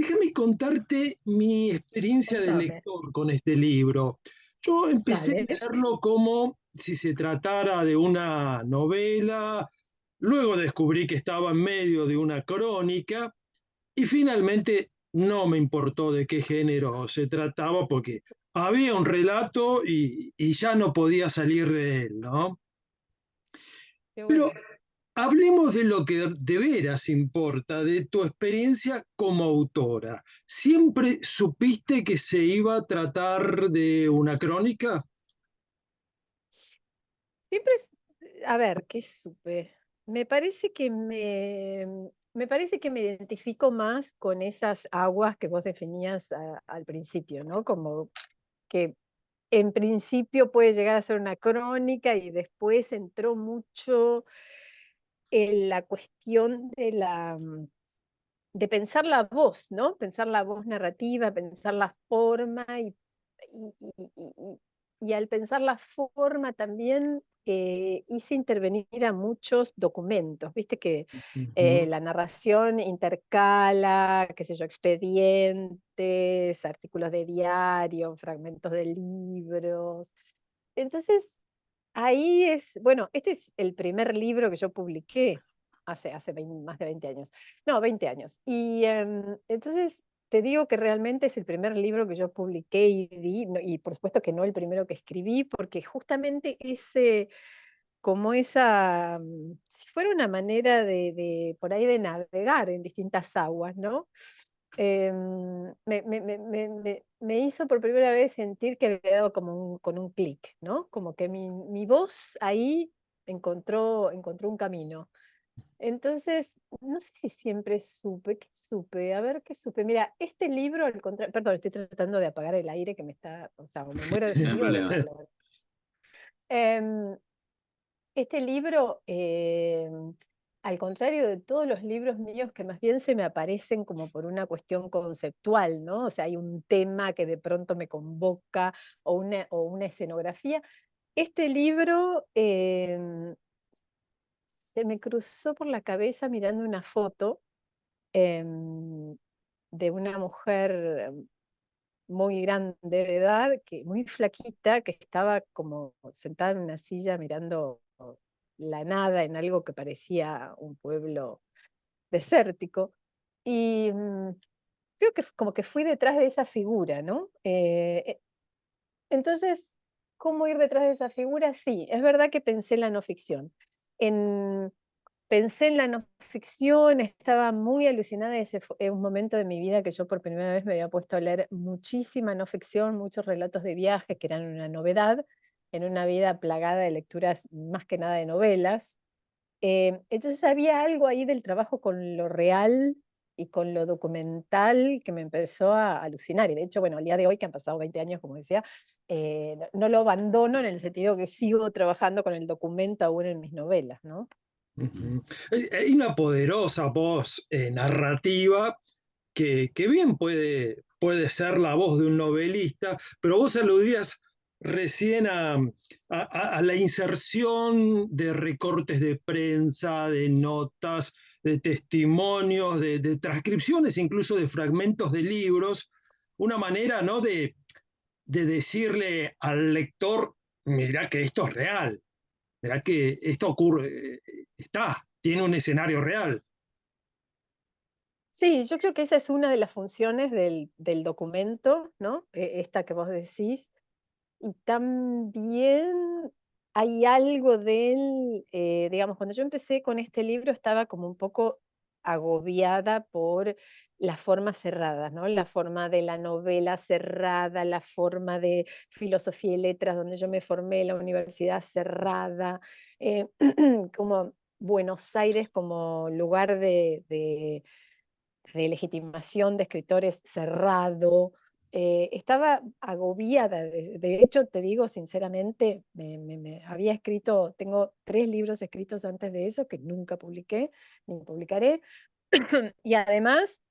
déjame contarte mi experiencia de Contame. lector con este libro. Yo empecé Dale. a leerlo como si se tratara de una novela, luego descubrí que estaba en medio de una crónica y finalmente no me importó de qué género se trataba porque había un relato y ya no podía salir de él, ¿no? Qué Pero bueno. hablemos de lo que de veras importa, de tu experiencia como autora. ¿Siempre supiste que se iba a tratar de una crónica? Siempre es, a ver, ¿qué supe? Me parece que me parece que me identifico más con esas aguas que vos definías al principio, ¿no? Como que en principio puede llegar a ser una crónica y después entró mucho en la cuestión de pensar la voz, ¿no? Pensar la voz narrativa, pensar la forma y, y- y- y- y al pensar la forma también hice intervenir a muchos documentos, viste que Ujú. la narración intercala, qué sé yo, expedientes, artículos de diario, fragmentos de libros. Entonces, ahí es, bueno, este es el primer libro que yo publiqué más de 20 años. No, 20 años. Y entonces te digo que realmente es el primer libro que yo publiqué y di, y por supuesto que no el primero que escribí, porque justamente ese, como esa, si fuera una manera por ahí de navegar en distintas aguas, ¿no? Me hizo por primera vez sentir que había dado como con un clic, ¿no? Como que mi voz ahí encontró un camino. Entonces, no sé si siempre supe, ¿qué supe? A ver, ¿qué supe? Mira, este libro, al contrario, perdón, estoy tratando de apagar el aire que me está, o sea, o me muero de No hay frío o de problema. calor. Em, este libro, al contrario de todos los libros míos que más bien se me aparecen como por una cuestión conceptual, ¿no? O sea, hay un tema que de pronto me convoca o una escenografía. Este libro se me cruzó por la cabeza mirando una foto em, de una mujer muy grande de edad, muy flaquita, que estaba como sentada en una silla mirando la nada en algo que parecía un pueblo desértico. Y creo que como que fui detrás de esa figura, ¿no? Entonces, ¿cómo ir detrás de esa figura? Sí, es verdad que pensé en la no ficción. En, Pensé en la no ficción, estaba muy alucinada, ese fue un momento de mi vida que yo por primera vez me había puesto a leer muchísima no ficción, muchos relatos de viajes que eran una novedad, en una vida plagada de lecturas más que nada de novelas. Entonces había algo ahí del trabajo con lo real y con lo documental que me empezó a alucinar. Y de hecho, bueno, al día de hoy, que han pasado 20 años, como decía, no lo abandono en el sentido que sigo trabajando con el documento aún en mis novelas, ¿no? Ujú. Hay una poderosa voz narrativa que bien puede ser la voz de un novelista, pero vos aludías recién a la inserción de recortes de prensa, de notas, de testimonios, de transcripciones, incluso de fragmentos de libros, una manera, ¿no?, de decirle al lector, mira que esto es real, mira que esto ocurre, tiene un escenario real. Sí, yo creo que esa es una de las funciones del documento, ¿no? Esta que vos decís. Y también hay algo de él, digamos, cuando yo empecé con este libro estaba como un poco agobiada por las formas cerradas, ¿no? La forma de la novela cerrada, la forma de filosofía y letras donde yo me formé, la universidad cerrada, eh, como Buenos Aires como lugar de legitimación de escritores cerrado. Estaba agobiada, de hecho, te digo sinceramente, había escrito, tengo 3 libros escritos antes de eso que nunca publiqué, ni publicaré, y además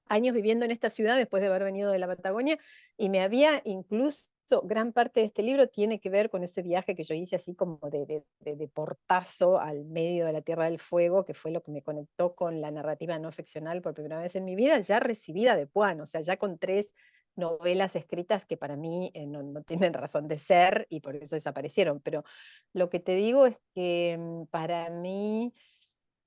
años viviendo en esta ciudad después de haber venido de la Patagonia, y me había incluso gran parte de este libro tiene que ver con ese viaje que yo hice así como de portazo al medio de la Tierra del Fuego, que fue lo que me conectó con la narrativa no ficcional por primera vez en mi vida, ya recibida de Puan, o sea, ya con 3 novelas escritas que para mí no tienen razón de ser y por eso desaparecieron. Pero lo que te digo es que para mí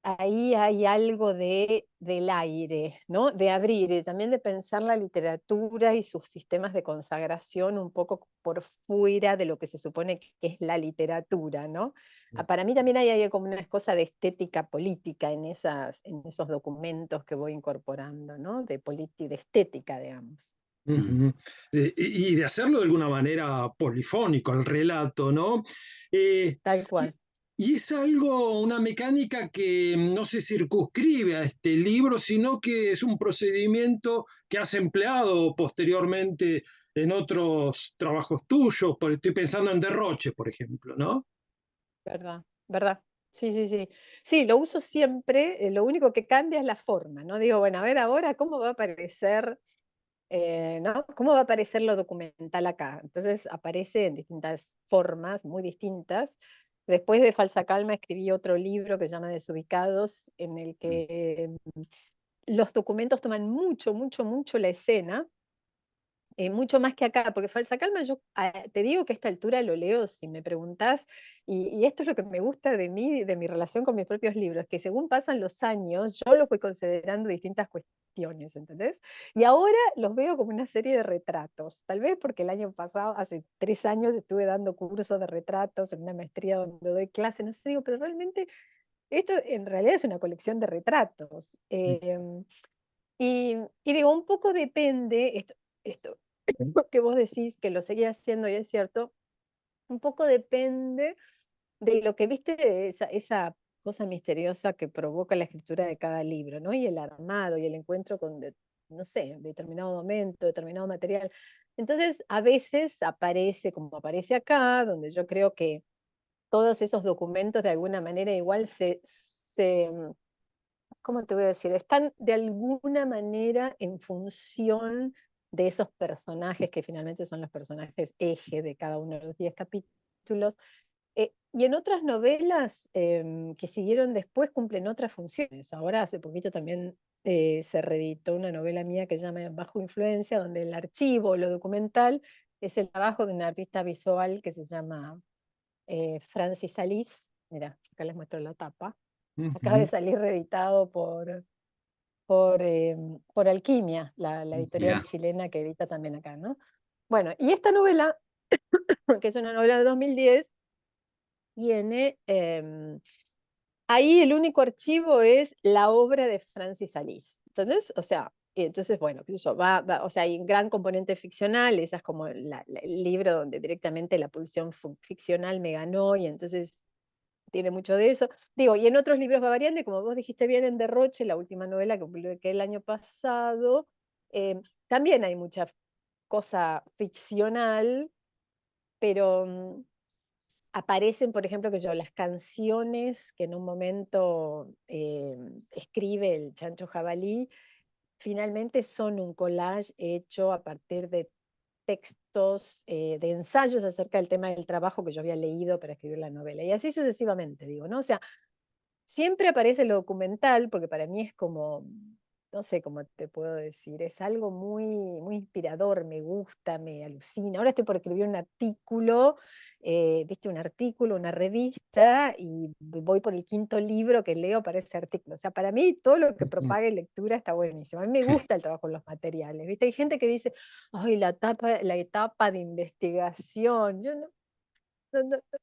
ahí hay algo del aire, ¿no? De abrir y también de pensar la literatura y sus sistemas de consagración un poco por fuera de lo que se supone que es la literatura, ¿no? Para mí también hay como una cosa de estética política en esos documentos que voy incorporando, ¿no? De estética, digamos. Ujú. Y de hacerlo de alguna manera polifónico, el relato, ¿no? Eh, Tal y, cual. y es algo, una mecánica que no se circunscribe a este libro, sino que es un procedimiento que has empleado posteriormente en otros trabajos tuyos. Estoy pensando en Derroche, por ejemplo, ¿no? ¿Verdad? ¿Verdad? Sí, sí, sí. Sí, lo uso siempre, lo único que cambia es la forma, ¿no? Digo, bueno, a ver ahora cómo va a aparecer, ¿no? ¿Cómo va a aparecer lo documental acá? Entonces aparece en distintas formas, muy distintas. Después de Falsa Calma escribí otro libro que se llama Desubicados, en el que los documentos toman mucho, mucho, mucho la escena, mucho más que acá, porque Falsa Calma, yo te digo que a esta altura lo leo si me preguntás, y esto es lo que me gusta de mí, de mi relación con mis propios libros, que según pasan los años, yo los voy considerando distintas cuestiones, ¿entendés? Y ahora los veo como una serie de retratos, tal vez porque el año pasado, hace 3 años, estuve dando cursos de retratos en una maestría donde doy clase, no sé, digo, pero realmente esto en realidad es una colección de retratos. Y digo, un poco depende, esto que vos decís, que lo seguía haciendo y es cierto, un poco depende de lo que viste, esa cosa misteriosa que provoca la escritura de cada libro, ¿no? Y el armado y el encuentro con, no sé, determinado momento, determinado material. Entonces, a veces aparece, como aparece acá, donde yo creo que todos esos documentos de alguna manera igual ¿cómo te voy a decir? Están de alguna manera en función de esos personajes que finalmente son los personajes eje de cada uno de los 10 capítulos. Y en otras novelas que siguieron después cumplen otras funciones. Ahora hace poquito también se reeditó una novela mía que se llama Bajo Influencia, donde el archivo, lo documental, es el trabajo de un artista visual que se llama Francis Alice. Mira, acá les muestro la tapa. Acaba de Ujú. salir reeditado por Alquimia, la editorial Mirá. chilena que edita también acá, ¿no? Bueno, y esta novela, que es una novela de 2010, tiene, ahí el único archivo es la obra de Francis Alice, ¿entendés? O sea, entonces, bueno, qué sé yo, o sea, hay un gran componente ficcional, esa es como el libro donde directamente la pulsión ficcional me ganó y entonces tiene mucho de eso. Digo, y en otros libros va variando, y como vos dijiste bien en Derroche, la última novela que publiqué el año pasado, también hay mucha cosa ficcional, pero aparecen, por ejemplo, que yo, las canciones que en un momento escribe el Chancho Jabalí, finalmente son un collage hecho a partir de textos, de ensayos acerca del tema del trabajo que yo había leído para escribir la novela. Y así sucesivamente, digo, ¿no? O sea, siempre aparece lo documental, porque para mí es como, no sé cómo te puedo decir, es algo muy, muy inspirador, me gusta, me alucina. Ahora estoy por escribir un artículo, viste, un artículo, una revista, y voy por el 5.º libro que leo para ese artículo. O sea, para mí todo lo que propague lectura está buenísimo. A mí me gusta el trabajo en los materiales, viste. Hay gente que dice, ay, la etapa de investigación. Yo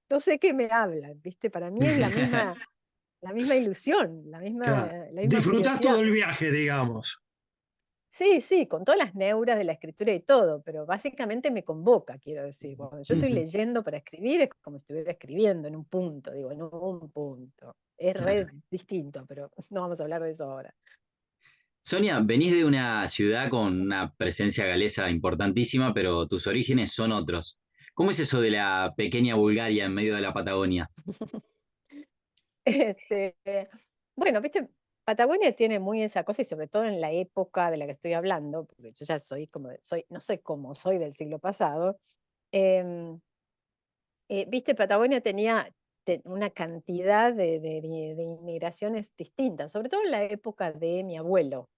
no sé qué me hablan, viste. Para mí es la misma ilusión, la misma, Claro. la misma Disfrutás todo curiosidad. el viaje, digamos. Sí, sí, con todas las neuras de la escritura y todo, pero básicamente me convoca, quiero decir. Cuando yo estoy Ujú. leyendo para escribir es como si estuviera escribiendo en un punto, digo, en un punto. Es re Claro. distinto, pero no vamos a hablar de eso ahora. Sonia, venís de una ciudad con una presencia galesa importantísima, pero tus orígenes son otros. ¿Cómo es eso de la pequeña Bulgaria en medio de la Patagonia? Este, bueno, viste, Patagonia tiene muy esa cosa y sobre todo en la época de la que estoy hablando, porque yo ya soy como, no soy como soy del siglo pasado. Em, viste, Patagonia tenía una cantidad de inmigraciones distintas, sobre todo en la época de mi abuelo.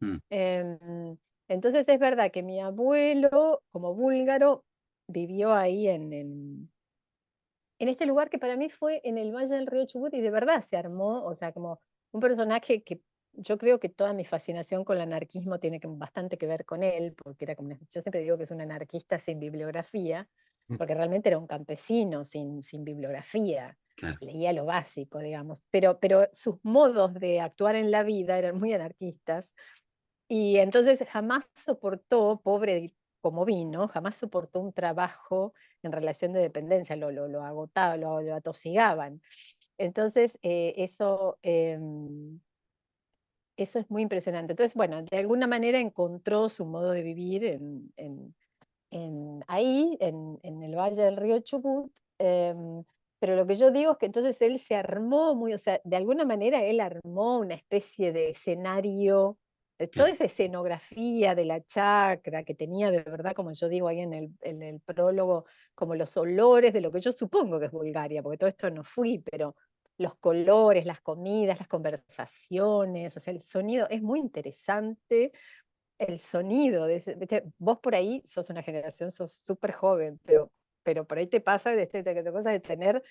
Mm, Em, entonces es verdad que mi abuelo, como búlgaro, vivió ahí en este lugar que para mí fue en el Valle del Río Chubut y de verdad se armó, o sea, como un personaje que yo creo que toda mi fascinación con el anarquismo tiene bastante que ver con él, porque era como, yo siempre digo que es un anarquista sin bibliografía, porque realmente era un campesino sin bibliografía, claro, leía lo básico, digamos, pero sus modos de actuar en la vida eran muy anarquistas y entonces jamás soportó, pobre como vino, jamás soportó un trabajo en relación de dependencia, lo agotaba, lo atosigaban. Entonces, eso es muy impresionante. Entonces, bueno, de alguna manera encontró su modo de vivir ahí, en el Valle del Río Chubut. Pero lo que yo digo es que entonces él se armó muy, o sea, de alguna manera él armó una especie de escenario, toda claro. esa escenografía de la chacra que tenía de verdad, como yo digo ahí en el prólogo, como los olores de lo que yo supongo que es Bulgaria, porque todo esto no fui, pero los colores, las comidas, las conversaciones, o sea, el sonido es muy interesante el sonido. ¿Viste? Vos por ahí sos una generación, sos súper joven, pero por ahí te pasa de cosas de tener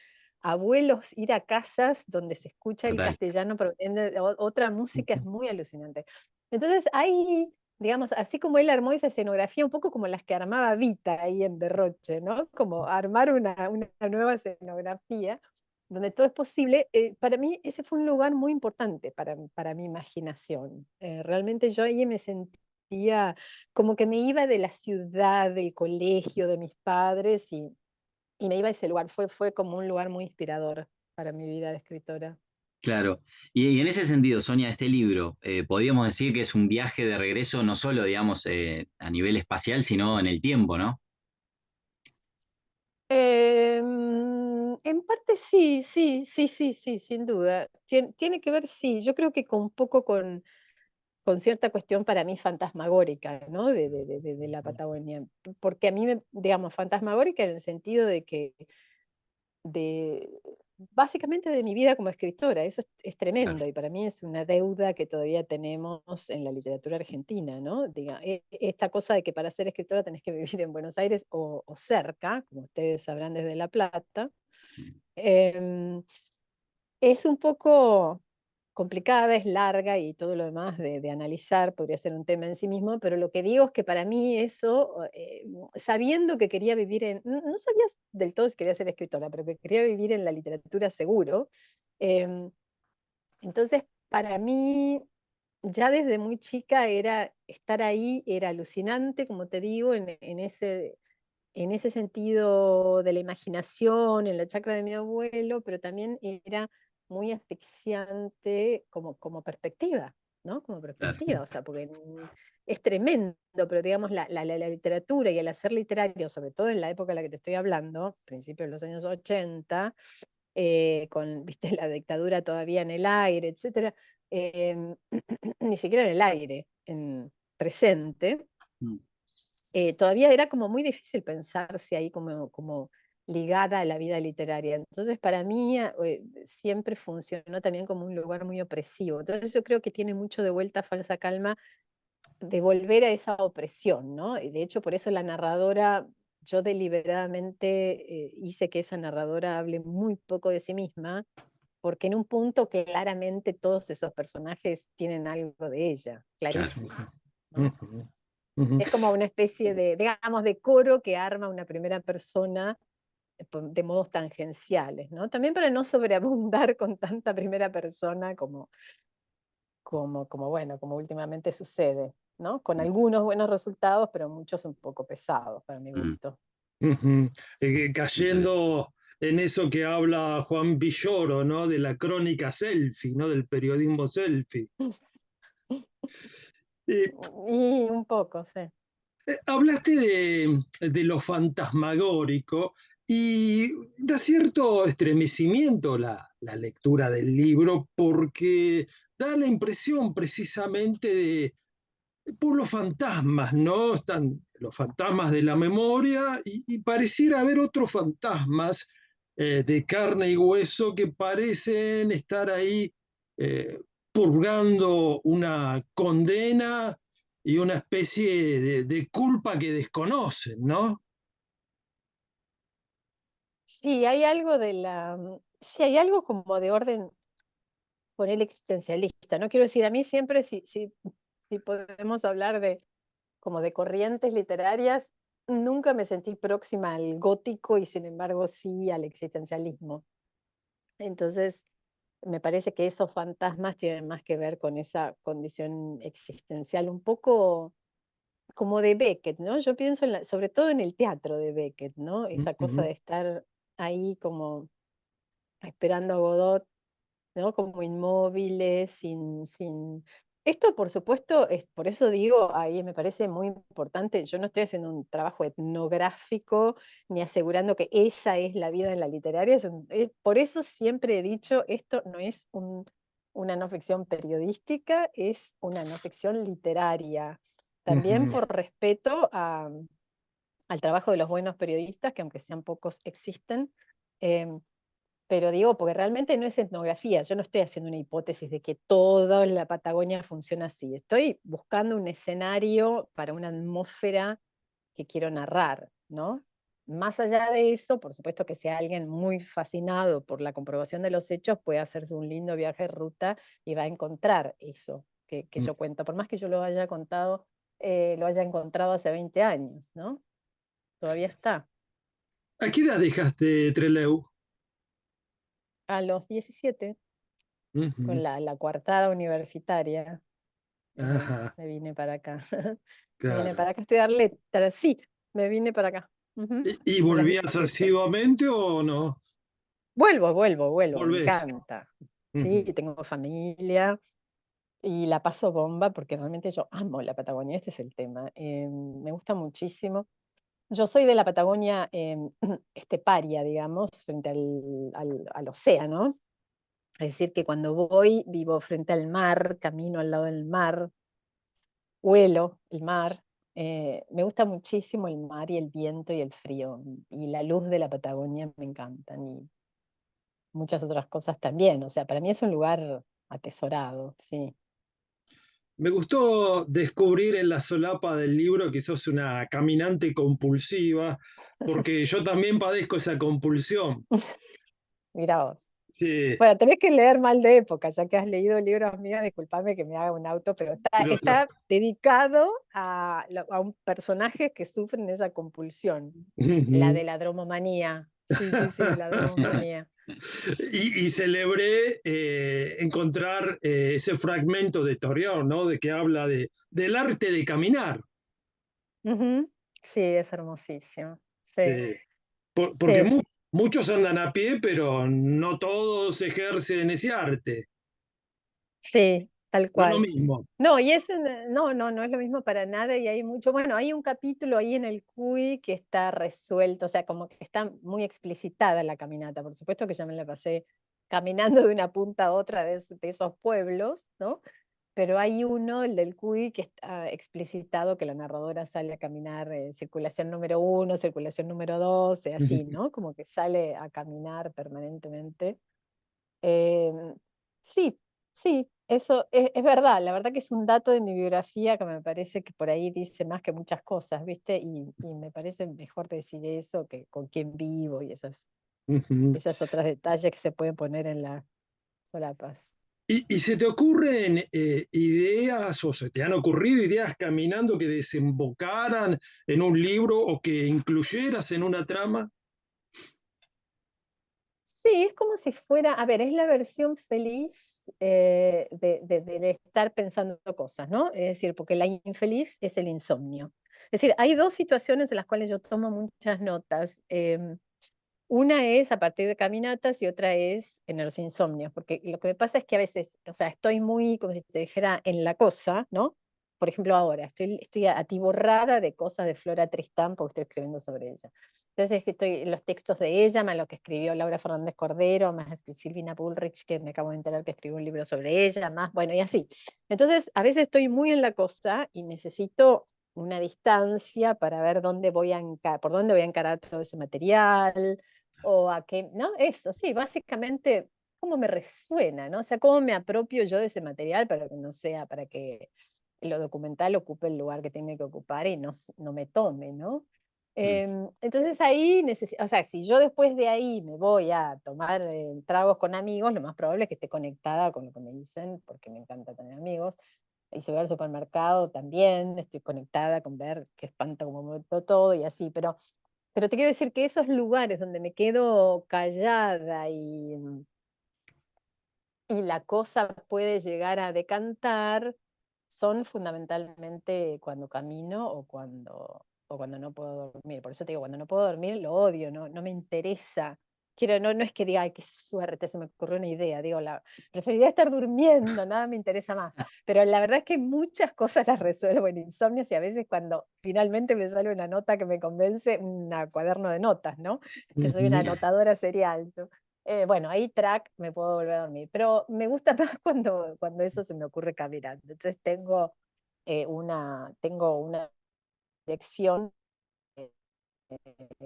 abuelos, ir a casas donde se escucha el Total. castellano proveniente de otra música, es muy alucinante. Entonces, hay, digamos, así como él armó esa escenografía, un poco como las que armaba Vita ahí en Derroche, ¿no? Como armar una nueva escenografía donde todo es posible. Para mí ese fue un lugar muy importante para mi imaginación. Realmente yo ahí me sentía como que me iba de la ciudad, del colegio, de mis padres y me iba a ese lugar. Fue como un lugar muy inspirador para mi vida de escritora. Claro. Y en ese sentido, Sonia, este libro, podríamos decir que es un viaje de regreso no solo, digamos, a nivel espacial, sino en el tiempo, ¿no? En parte sí, sí, sí, sí, sí, sin duda. Tiene que ver, sí, yo creo que con un poco con cierta cuestión para mí fantasmagórica, ¿no? De la Patagonia. Porque a mí, digamos, fantasmagórica en el sentido de que de, básicamente de mi vida como escritora. Eso es Claro, tremendo y para mí es una deuda que todavía tenemos en la literatura argentina, ¿no? Diga, esta cosa de que para ser escritora tenés que vivir en Buenos Aires o cerca, como ustedes sabrán desde La Plata. Em, es un poco complicada, es larga y todo lo demás de analizar podría ser un tema en sí mismo, pero lo que digo es que para mí eso, sabiendo que quería vivir no sabía del todo si quería ser escritora, pero que quería vivir en la literatura seguro. em, entonces, para mí, ya desde muy chica era estar ahí, era alucinante, como te digo, en ese sentido de la imaginación, en la chacra de mi abuelo, pero también era muy asfixiante como perspectiva, ¿no? Como claro. perspectiva, o sea, porque es tremendo, pero digamos, la literatura y el hacer literario, sobre todo en la época en la que te estoy hablando, principios de los años 80, con, viste, la dictadura todavía en el aire, etcétera, eh, ni siquiera en el aire, en presente, Mm, todavía era como muy difícil pensarse ahí como ligada a la vida literaria. Entonces, para mí, siempre funcionó también como un lugar muy opresivo. Entonces, yo creo que tiene mucho de vuelta Falsa Calma, de volver a esa opresión, ¿no? Y de hecho, por eso la narradora, yo deliberadamente hice que esa narradora hable muy poco de sí misma, porque en un punto claramente todos esos personajes tienen algo de ella, claro. clarísimo, ¿no? Ujú, ujú. Es como una especie de, digamos, de coro que arma una primera persona de modos tangenciales, ¿no? También para no sobreabundar con tanta primera persona bueno, como últimamente sucede, ¿no? Con algunos buenos resultados, pero muchos un poco pesados para mi Mm, gusto. Ujú. total. Cayendo en eso que habla Juan Villoro, ¿no? De la crónica selfie, ¿no? Del periodismo selfie. Eh, Y un poco, sí. Hablaste de lo fantasmagórico y da cierto estremecimiento la lectura del libro porque da la impresión precisamente de pueblos fantasmas, ¿no? Están los fantasmas de la memoria, y pareciera haber otros fantasmas de carne y hueso que parecen estar ahí eh, purgando una condena y una especie de culpa que desconocen, ¿no? Sí, hay algo sí, hay algo como de orden con el existencialista, ¿no? Quiero decir, a mí siempre, si podemos hablar de como de corrientes literarias, nunca me sentí próxima al gótico y sin embargo sí al existencialismo. Entonces, me parece que esos fantasmas tienen más que ver con esa condición existencial, un poco como de Beckett, ¿no? Yo pienso sobre todo en el teatro de Beckett, ¿no? Esa cosa Ujú. de estar ahí como esperando a Godot, ¿no? Como inmóviles, sin... Esto, por supuesto, es, por eso digo, ahí me parece muy importante, yo no estoy haciendo un trabajo etnográfico ni asegurando que esa es la vida en la literaria, por eso siempre he dicho, esto no es una no ficción periodística, es una no ficción literaria. También Ujú. por respeto al trabajo de los buenos periodistas, que aunque sean pocos existen, em, pero digo, porque realmente no es etnografía, yo no estoy haciendo una hipótesis de que toda la Patagonia funciona así, estoy buscando un escenario para una atmósfera que quiero narrar, ¿no? Más allá de eso, por supuesto que sea alguien muy fascinado por la comprobación de los hechos, puede hacerse un lindo viaje de ruta y va a encontrar eso que yo cuento, por más que yo lo haya contado, lo haya encontrado hace 20 años, ¿no? Todavía está. ¿A qué edad dejaste Trelew? A los 17 Ujú. con la coartada universitaria, Ajá, me vine para acá. Me vine claro. para acá a estudiar letras, sí, me vine para acá. Ujú, ¿Y a los volvías 17. asiduamente o no? Vuelvo, me Volvés. encanta. Sí, Ujú. tengo familia y la paso bomba porque realmente yo amo la Patagonia, este es el tema. Me gusta muchísimo. Yo soy de la Patagonia esteparia, digamos, frente al océano. Es decir, que cuando voy, vivo frente al mar, camino al lado del mar, huelo el mar. Me gusta muchísimo el mar y el viento y el frío. Y la luz de la Patagonia me encantan y muchas otras cosas también. O sea, para mí es un lugar atesorado, sí. Me gustó descubrir en la solapa del libro que sos una caminante compulsiva, porque yo también padezco esa compulsión. Mira vos. Sí, Bueno, tenés que leer Mal de Época, ya que has leído libros míos, disculpame que me haga un auto, pero pero está dedicado a un personaje que sufre esa compulsión, la ujú. de la dromomanía. Sí, sí, sí, la dromomanía. Y celebré encontrar ese fragmento de Torreón, ¿no? De que habla del arte de caminar. Ujú. Sí, es hermosísimo. Sí, Sí. Porque sí, muchos andan a pie, pero no todos ejercen ese arte. sí, tal No es lo cual. mismo. No, y no es lo mismo para nada y hay mucho, bueno, hay un capítulo ahí en el CUI que está resuelto, o sea, como que está muy explicitada la caminata, por supuesto que ya me la pasé caminando de una punta a otra de esos pueblos, ¿no? Pero hay uno, el del CUI, que está explicitado que la narradora sale a caminar circulación número 1, circulación número 12, así, ¿no? Como que sale a caminar permanentemente. Em, sí, sí, eso es verdad. La verdad que es un dato de mi biografía que me parece que por ahí dice más que muchas cosas, ¿viste? Y me parece mejor decir eso que con quién vivo y Ujú. esas otras detalles que se pueden poner en las solapas. ¿Y se te ocurren ideas o se te han ocurrido ideas caminando que desembocaran en un libro o que incluyeras en una trama? Sí, es como si fuera, a ver, es la versión feliz de estar pensando cosas, ¿no? Es decir, porque la infeliz es el insomnio. Es decir, hay dos situaciones en las cuales yo tomo muchas notas. Una es a partir de caminatas y otra es en los insomnios, porque lo que me pasa es que a veces, o sea, estoy muy, como si te dijera, en la cosa, ¿no? Por ejemplo, ahora estoy atiborrada de cosas de Flora Tristán porque estoy escribiendo sobre ella. Entonces, que estoy en los textos de ella, más lo que escribió Laura Fernández Cordero, más Silvina Bullrich, que me acabo de enterar que escribió un libro sobre ella, más, bueno, y así. Entonces, a veces estoy muy en la cosa y necesito una distancia para ver dónde voy a por dónde voy a encarar todo ese material, o a qué, ¿no? Eso, sí, básicamente, cómo me resuena, ¿no? O sea, cómo me apropio yo de ese material para que no sea, para que lo documental ocupe el lugar que tiene que ocupar y no me tome, ¿no? Mm, Entonces ahí, o sea, si yo después de ahí me voy a tomar tragos con amigos, lo más probable es que esté conectada con lo que me dicen, porque me encanta tener amigos. Y si voy al supermercado también estoy conectada con ver qué espanta como mueve todo y así, pero te quiero decir que esos lugares donde me quedo callada y la cosa puede llegar a decantar son fundamentalmente cuando camino o cuando no puedo dormir. Por eso te digo, cuando no puedo dormir lo odio, no me interesa. No es que diga, ay, qué suerte, se me ocurrió una idea. Digo, preferiría estar durmiendo, nada me interesa más. Pero la verdad es que muchas cosas las resuelvo en insomnios y a veces cuando finalmente me sale una nota que me convence, un cuaderno de notas, ¿no? Que soy una Ujú. anotadora serial. Bueno, ahí track me puedo volver a dormir, pero me gusta más cuando eso se me ocurre caminando. Entonces tengo una lección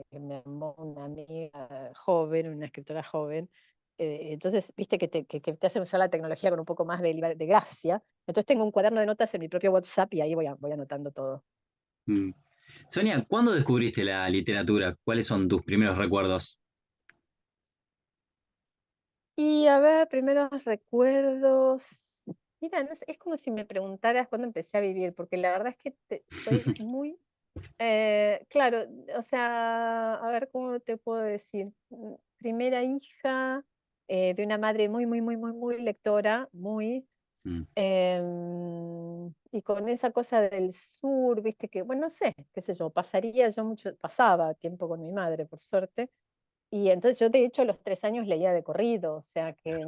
que me armó una amiga joven, una escritora joven. Entonces, viste que te hacen usar la tecnología con un poco más de gracia. Entonces tengo un cuaderno de notas en mi propio WhatsApp y ahí voy anotando todo. mm. Sonia, ¿cuándo descubriste la literatura? ¿Cuáles son tus primeros recuerdos? Y a ver, primeros recuerdos. Mira, no sé, es como si me preguntaras cuándo empecé a vivir, porque la verdad es que soy muy, claro, o sea, a ver, ¿cómo te puedo decir? Primera hija de una madre muy, muy, muy, muy, muy lectora, muy, Mm, y con esa cosa del sur, viste que, bueno, no sé, qué sé yo, pasaba tiempo con mi madre, por suerte, y entonces yo de hecho a los 3 años leía de corrido, o sea que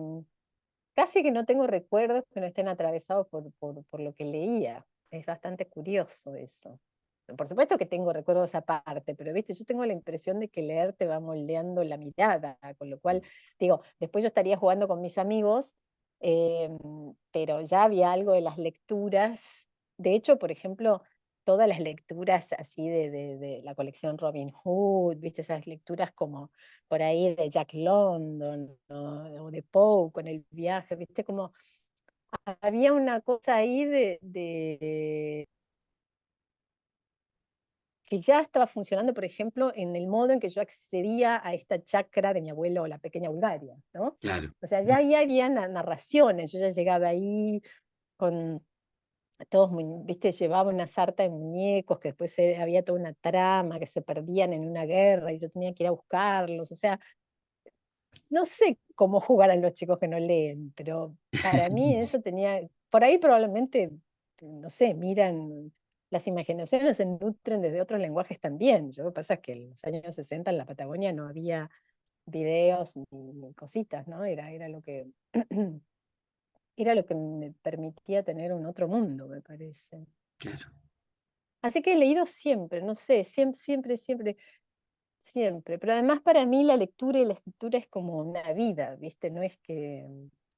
casi que no tengo recuerdos que no estén atravesados por lo que leía. Es bastante curioso eso. Por supuesto que tengo recuerdos aparte, pero viste, yo tengo la impresión de que leer te va moldeando la mirada, con lo cual, digo, después yo estaría jugando con mis amigos, eh, pero ya había algo de las lecturas. De hecho, por ejemplo, todas las lecturas así de la colección Robin Hood, viste, esas lecturas como por ahí de Jack London, ¿no? O de Poe con el viaje, viste, como había una cosa ahí que ya estaba funcionando, por ejemplo, en el modo en que yo accedía a esta chacra de mi abuelo, la pequeña Bulgaria, ¿no? claro. O sea, ya ahí había narraciones, yo ya llegaba ahí con todos, viste, llevaba una sarta de muñecos que después había toda una trama que se perdían en una guerra y yo tenía que ir a buscarlos, o sea, no sé cómo jugar a los chicos que no leen, pero para mí eso tenía, por ahí probablemente, no sé, miran, las imaginaciones se nutren desde otros lenguajes también. Yo, lo que pasa es que en los años 60 en la Patagonia no había videos ni cositas, ¿no? Era lo que, era lo que me permitía tener un otro mundo, me parece. Claro. Así que he leído siempre, no sé, siempre, siempre, siempre. Siempre, pero además para mí la lectura y la escritura es como una vida, ¿viste? No es que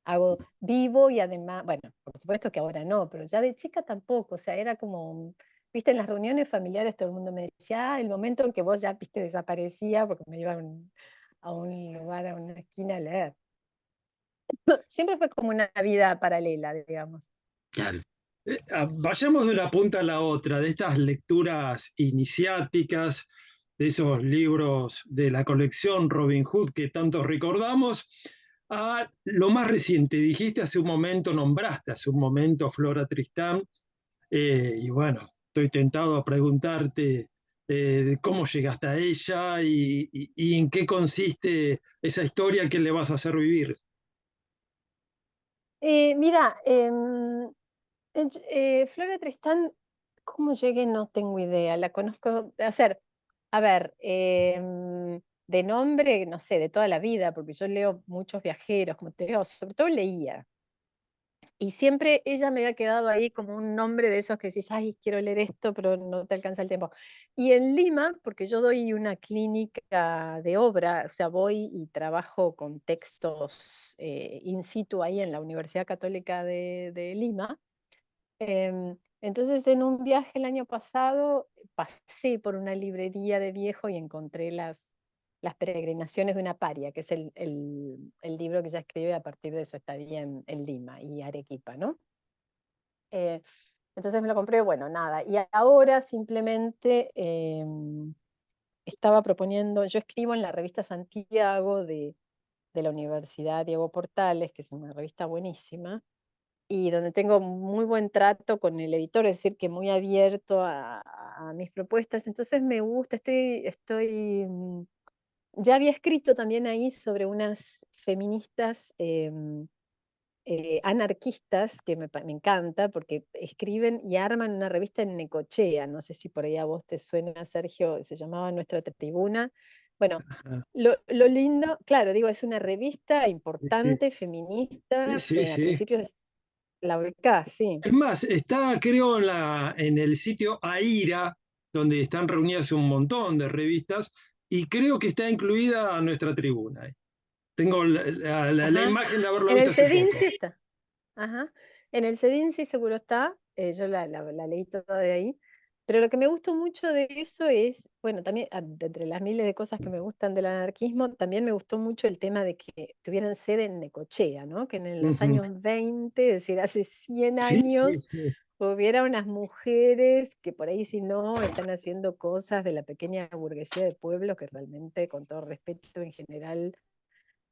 hago vivo y además, bueno, por supuesto que ahora no, pero ya de chica tampoco, o sea, era como, ¿viste? En las reuniones familiares todo el mundo me decía, el momento en que vos ya, ¿viste? Desaparecía porque me iba a un lugar, a una esquina a leer. Siempre fue como una vida paralela, digamos. Claro. Vayamos de una punta a la otra, de estas lecturas iniciáticas, de esos libros de la colección Robin Hood que tantos recordamos, a lo más reciente. Dijiste hace un momento, nombraste hace un momento a Flora Tristán, y bueno, estoy tentado a preguntarte de cómo llegaste a ella y en qué consiste esa historia que le vas a hacer vivir. Mira, Flora Tristán, ¿cómo llegué? No tengo idea. La conozco, a ver, de nombre, no sé, de toda la vida, porque yo leo muchos viajeros, como te digo, sobre todo leía. Y siempre ella me había quedado ahí como un nombre de esos que decís, ay, quiero leer esto, pero no te alcanza el tiempo. Y en Lima, porque yo doy una clínica de obra, o sea, voy y trabajo con textos in situ ahí en la Universidad Católica de Lima. Entonces, en un viaje el año pasado, pasé por una librería de viejo y encontré las peregrinaciones de una paria, que es el libro que ella escribe a partir de su estadía en Lima y Arequipa, ¿no? Eh, entonces me lo compré, bueno, nada. Y ahora simplemente estaba proponiendo, yo escribo en la revista Santiago de la Universidad Diego Portales, que es una revista buenísima, y donde tengo muy buen trato con el editor, es decir, que muy abierto a mis propuestas. Entonces me gusta, ya había escrito también ahí sobre unas feministas anarquistas, que me encanta, porque escriben y arman una revista en Necochea, no sé si por ahí a vos te suena, Sergio, se llamaba Nuestra Tribuna. Bueno, Ajá. lo lindo, claro, digo, es una revista Sí, sí, importante, sí, feminista, sí, a sí. principios de la URCA, sí. Es más, está creo en el sitio AIRA, donde están reunidas un montón de revistas, y creo que está incluida nuestra tribuna ahí. Tengo la Ajá. imagen de haberlo En visto el hace CEDIN poco. sí está. Ajá. En el CEDIN sí seguro está. Yo la leí toda de ahí. Pero lo que me gustó mucho de eso es, bueno, también de entre las miles de cosas que me gustan del anarquismo, también me gustó mucho el tema de que tuvieran sede en Necochea, ¿no? Que en los Ujú. años 20, es decir, hace 100 Sí, sí, años, sí. hubiera unas mujeres que por ahí si no están haciendo cosas de la pequeña burguesía de pueblo que realmente, con todo respeto en general,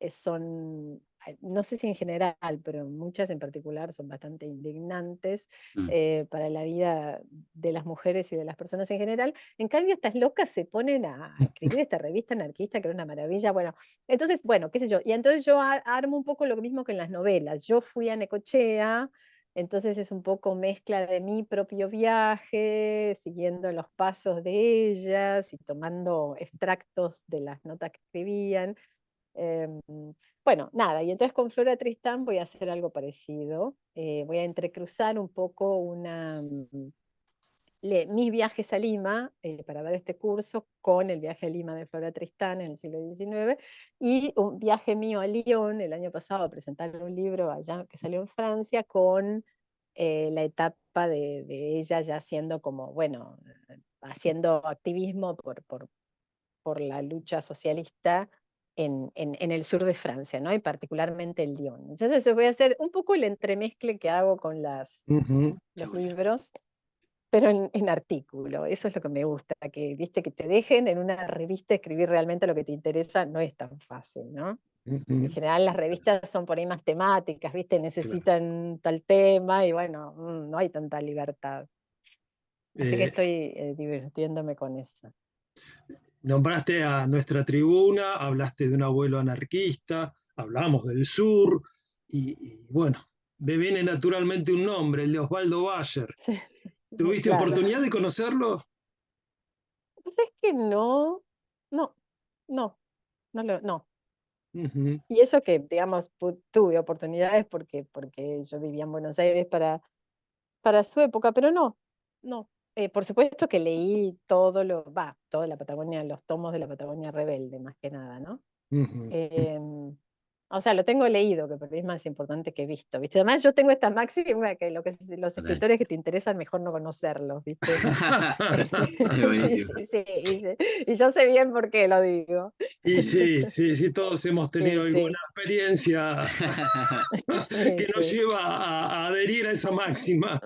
son, no sé si en general, pero muchas en particular son bastante indignantes Mm. para la vida de las mujeres y de las personas en general. En cambio, estas locas se ponen a escribir esta revista anarquista, que era una maravilla. Bueno, entonces, bueno, qué sé yo. Y entonces yo armo un poco lo mismo que en las novelas. Yo fui a Necochea. Entonces es un poco mezcla de mi propio viaje, siguiendo los pasos de ellas y tomando extractos de las notas que escribían. Em, bueno, nada, y entonces con Flora Tristán voy a hacer algo parecido. Voy a entrecruzar un poco mis viajes a Lima para dar este curso con el viaje a Lima de Flora Tristán en el siglo XIX y un viaje mío a Lyon el año pasado a presentar un libro allá que salió en Francia con la etapa de ella ya siendo como, bueno, haciendo activismo por la lucha socialista en el sur de Francia, ¿no? Y particularmente en Lyon. Entonces voy a hacer un poco el entremezcle que hago con Ujú. Qué los bueno. libros, pero en artículo. Eso es lo que me gusta, que viste que te dejen en una revista escribir realmente lo que te interesa, no es tan fácil, ¿no? En Ujú. general las revistas son por ahí más temáticas, ¿viste? Claro. Necesitan tal tema y bueno, no hay tanta libertad. Así que Eh, estoy divirtiéndome con eso. Nombraste a nuestra tribuna, hablaste de un abuelo anarquista, hablamos del sur, y bueno, me viene naturalmente un nombre, el de Osvaldo Bayer. ¿Tuviste Claro. oportunidad de conocerlo? Pues es que no, no, no, no. Ujú, Y eso que, digamos, tuve oportunidades porque yo vivía en Buenos Aires para su época, pero no. Por supuesto que leí toda la Patagonia, los tomos de la Patagonia Rebelde, más que nada, ¿no? ujú. Em, o sea, lo tengo leído, que para mí es más importante que visto, ¿viste? Además, yo tengo esta máxima que los Total. escritores que te interesan, mejor no conocerlos, ¿viste? Es Sí, buenísimo. sí, sí, y yo sé bien por qué lo digo. Y sí, sí, sí, todos hemos Sí, tenido alguna sí, experiencia sí, que nos sí. lleva a adherir a esa máxima.